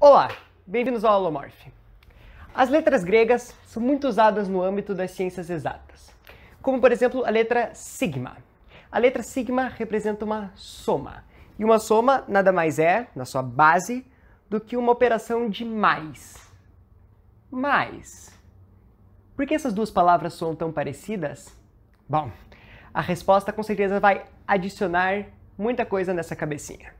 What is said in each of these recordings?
Olá, bem-vindos ao Holomorph. As letras gregas são muito usadas no âmbito das ciências exatas, como por exemplo a letra sigma. A letra sigma representa uma soma, e uma soma nada mais é, na sua base, do que uma operação de mais. Mais. Por que essas duas palavras soam tão parecidas? Bom, a resposta com certeza vai adicionar muita coisa nessa cabecinha.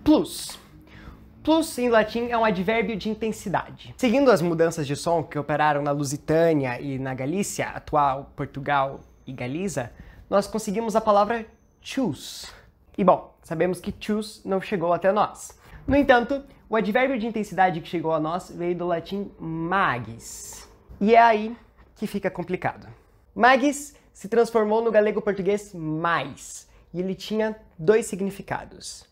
Plus. Plus, em latim, é um advérbio de intensidade. Seguindo as mudanças de som que operaram na Lusitânia e na Galícia, atual Portugal e Galiza, nós conseguimos a palavra choose. E bom, sabemos que choose não chegou até nós. No entanto, o advérbio de intensidade que chegou a nós veio do latim magis. E é aí que fica complicado. Magis se transformou no galego-português mais, e ele tinha dois significados.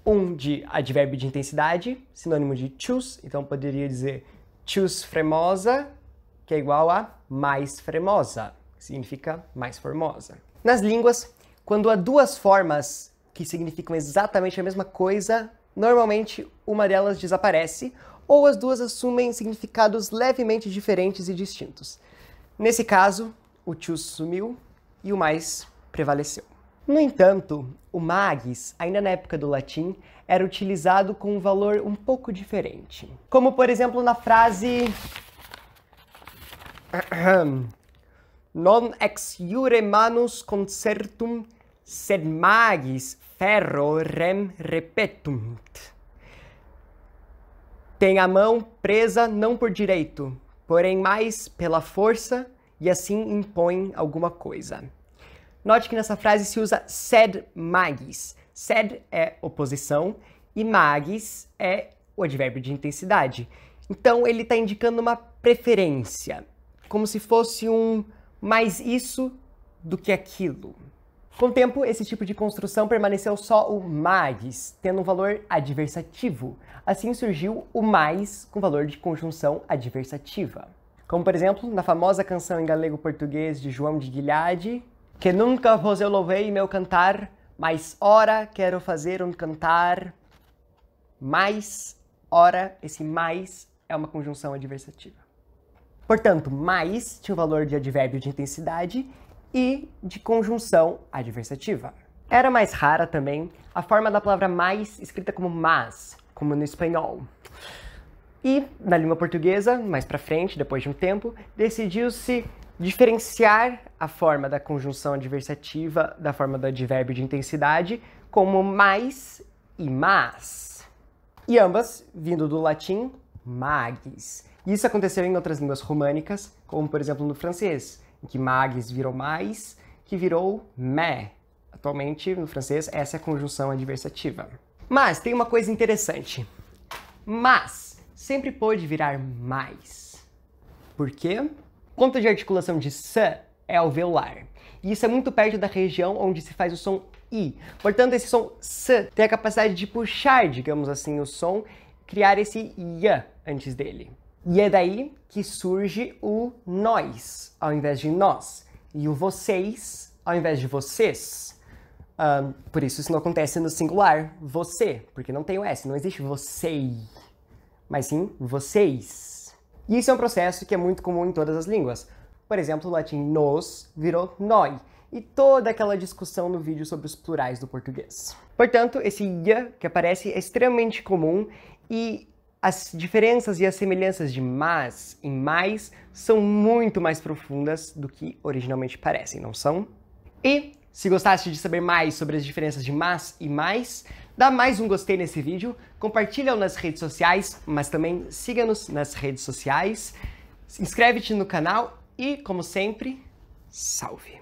Um de advérbio de intensidade, sinônimo de choose, então poderia dizer choose fremosa, que é igual a mais fremosa, que significa mais formosa. Nas línguas, quando há duas formas que significam exatamente a mesma coisa, normalmente uma delas desaparece, ou as duas assumem significados levemente diferentes e distintos. Nesse caso, o choose sumiu e o mais prevaleceu. No entanto, o magis, ainda na época do latim, era utilizado com um valor um pouco diferente. Como, por exemplo, na frase non ex iure manus concertum, sed magis ferro rem repetunt. Tem a mão presa não por direito, porém mais pela força, e assim impõe alguma coisa. Note que nessa frase se usa sed magis. Sed é oposição e magis é o advérbio de intensidade. Então ele está indicando uma preferência, como se fosse um mais isso do que aquilo. Com o tempo, esse tipo de construção permaneceu só o magis, tendo um valor adversativo. Assim surgiu o mais com valor de conjunção adversativa. Como, por exemplo, na famosa canção em galego-português de João de Guilhade, que nunca vos eu louvei meu cantar, mas ora quero fazer um cantar. Mais, ora, esse mais é uma conjunção adversativa. Portanto, mais tinha o valor de advérbio de intensidade e de conjunção adversativa. Era mais rara também a forma da palavra mais escrita como mas, como no espanhol. E na língua portuguesa, mais pra frente, depois de um tempo, decidiu-se diferenciar a forma da conjunção adversativa da forma do advérbio de intensidade como mais e mas. E ambas vindo do latim magis. Isso aconteceu em outras línguas românicas, como por exemplo no francês, em que magis virou mais, que virou mais. Atualmente, no francês, essa é a conjunção adversativa. Mas tem uma coisa interessante. Mas sempre pode virar mais. Por quê? O ponto de articulação de s é alveolar. E isso é muito perto da região onde se faz o som i. Portanto, esse som s tem a capacidade de puxar, digamos assim, o som, criar esse i antes dele. E é daí que surge o nós, ao invés de nós. E o vocês, ao invés de vocês. Por isso não acontece no singular, você, porque não tem o s, não existe você, mas sim vocês. E isso é um processo que é muito comum em todas as línguas. Por exemplo, o latim nos virou noi, e toda aquela discussão no vídeo sobre os plurais do português. Portanto, esse ia que aparece é extremamente comum e as diferenças e as semelhanças de mas e mais são muito mais profundas do que originalmente parecem, não são? E se gostasse de saber mais sobre as diferenças de mas e mais, dá mais um gostei nesse vídeo, compartilha-o nas redes sociais, mas também siga-nos nas redes sociais, inscreve-te no canal e, como sempre, salve!